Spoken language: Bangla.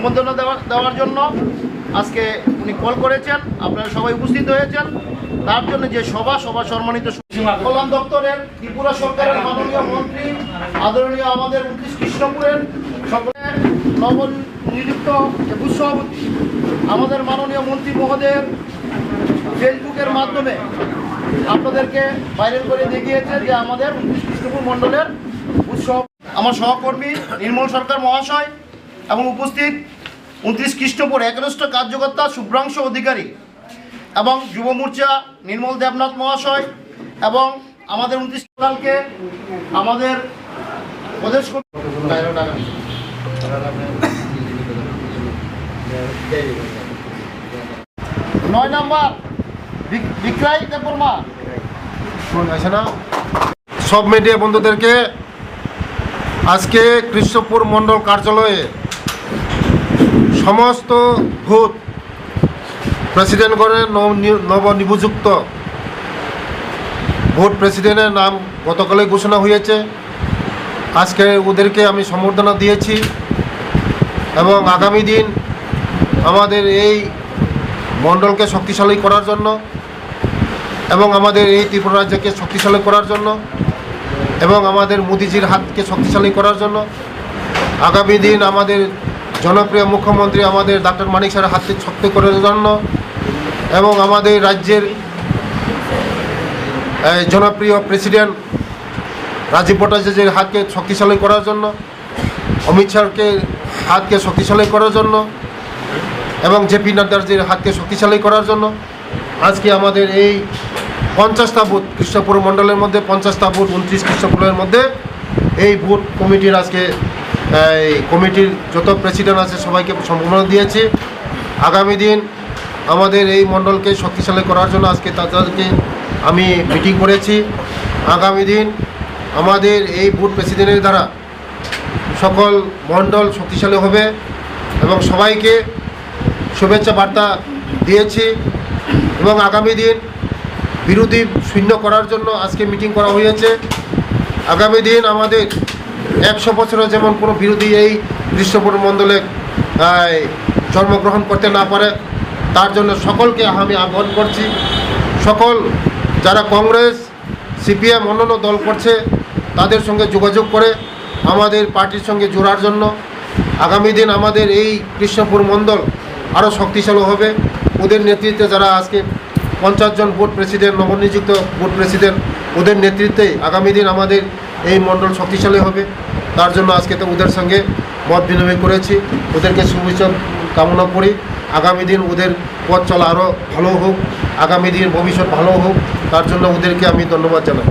সংবর্ধনা দেওয়ার জন্য আজকে উনি কল করেছেন। আপনারা সবাই উপস্থিত হয়েছেন। তার জন্য যে সভা সম্মানিত কল্যাণ দপ্তরের ত্রিপুরা সরকারের মাননীয় মন্ত্রী আদরণীয় আমাদের 29 কৃষ্ণপুরের সকলের নবনিযুক্ত বুথ সভাপতি আমাদের মাননীয় মন্ত্রী মহোদয়ের ফেসবুকের মাধ্যমে আপনাদেরকে ভাইরাল করে দেখিয়েছে যে আমাদের 29 কৃষ্ণপুর মণ্ডলের আমার সহকর্মী নির্মল সরকার মহাশয় এবং উপস্থিত 29 কৃষ্ণপুর একনিষ্ঠ কার্যকর্তা শুভ্রাংশু অধিকারী এবং যুব মোর্চা নির্মল দেবনাথ মহাশয় এবং আমাদের 29 সালকে আমাদের প্রদেশ 9 নম্বর বিক্রয় দেববর্মা সব মিডিয়া বন্ধুদেরকে আজকে কৃষ্ণপুর মণ্ডল কার্যালয়ে সমস্ত ভূত প্রেসিডেন্টগণের নবনিযুক্ত ভোট প্রেসিডেন্টের নাম গতকালই ঘোষণা হয়েছে। আজকে ওদেরকে আমি সম্বর্ধনা দিয়েছি এবং আগামী দিন আমাদের এই মণ্ডলকে শক্তিশালী করার জন্য এবং আমাদের এই ত্রিপুরা রাজ্যকে শক্তিশালী করার জন্য এবং আমাদের মোদিজির হাতকে শক্তিশালী করার জন্য আগামী দিন আমাদের জনপ্রিয় মুখ্যমন্ত্রী আমাদের ডক্টর মানিক স্যারের হাতকে শক্ত করার জন্য এবং আমাদের রাজ্যের জনপ্রিয় প্রেসিডেন্ট রাজীব ভট্টাচার্যের হাতকে শক্তিশালী করার জন্য অমিত শাহকে হাতকে শক্তিশালী করার জন্য এবং জেপি নাড্ডার হাতকে শক্তিশালী করার জন্য আজকে আমাদের এই 50টা বুথ কৃষ্ণপুর মণ্ডলের মধ্যে 50টা বুথ 29 কৃষ্ণপুরের মধ্যে এই বুথ কমিটির আজকে এই কমিটির যত প্রেসিডেন্ট আছে সবাইকে সম্বোধনা দিয়েছি। আগামী দিন আমাদের এই মণ্ডলকে শক্তিশালী করার জন্য আজকে তাদেরকে আমি মিটিং করেছি। আগামী দিন আমাদের এই বুথ প্রেসিডেন্টের দ্বারা সকল মণ্ডল শক্তিশালী হবে এবং সবাইকে শুভেচ্ছা বার্তা দিয়েছি এবং আগামী দিন বিরোধী শূন্য করার জন্য আজকে মিটিং করা হয়েছে। আগামী দিন আমাদের 100 বছরে যেমন কোনো বিরোধী এই কৃষ্ণপুর মণ্ডলে জন্মগ্রহণ করতে না পারে তার জন্য সকলকে আমি আহ্বান করছি। সকল যারা কংগ্রেস সিপিএম অন্যান্য দল করছে তাদের সঙ্গে যোগাযোগ করে আমাদের পার্টির সঙ্গে জোড়ার জন্য আগামী দিন আমাদের এই কৃষ্ণপুর মণ্ডল আরও শক্তিশালী হবে। ওদের নেতৃত্বে যারা আজকে 50 জন বুথ প্রেসিডেন্ট নবনিযুক্ত বুথ প্রেসিডেন্ট ওদের নেতৃত্বে আগামী দিন আমাদের এই মণ্ডল শক্তিশালী হবে। তার জন্য আজকে তো ওদের সঙ্গে মত বিনিময় করেছি। ওদেরকে শুভেচ্ছা কামনা করি। আগামী দিন ওদের পথ চলা আরও ভালো হোক, আগামী দিন ভবিষ্যৎ ভালো হোক, তার জন্য ওদেরকে আমি ধন্যবাদ জানাই।